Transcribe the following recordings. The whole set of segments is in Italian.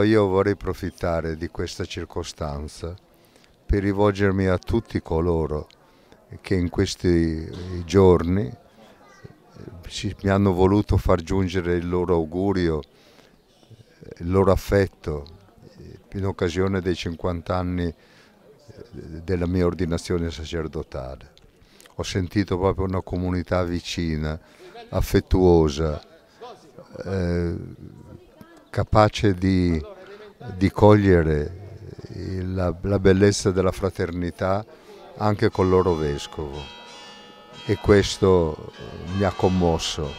Io vorrei approfittare di questa circostanza per rivolgermi a tutti coloro che in questi giorni mi hanno voluto far giungere il loro augurio, il loro affetto in occasione dei 50 anni della mia ordinazione sacerdotale. Ho sentito proprio una comunità vicina, affettuosa, capace di cogliere la bellezza della fraternità anche col loro vescovo, e questo mi ha commosso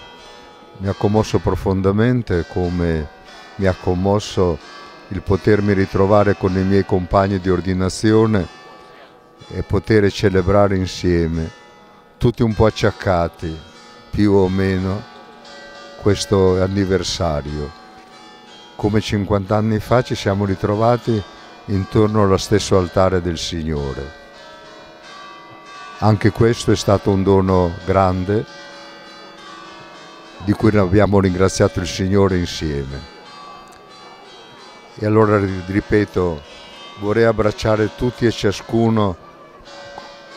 profondamente, come mi ha commosso il potermi ritrovare con i miei compagni di ordinazione e poter celebrare insieme, tutti un po' acciaccati, più o meno, questo anniversario. Come 50 anni fa ci siamo ritrovati intorno allo stesso altare del Signore. Anche questo è stato un dono grande, di cui abbiamo ringraziato il Signore insieme. E allora, ripeto, vorrei abbracciare tutti e ciascuno,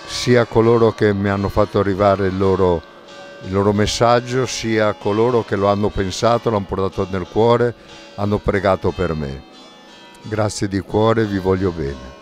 sia coloro che mi hanno fatto arrivare il loro messaggio, sia coloro che lo hanno pensato, l'hanno portato nel cuore, hanno pregato per me. Grazie di cuore, vi voglio bene.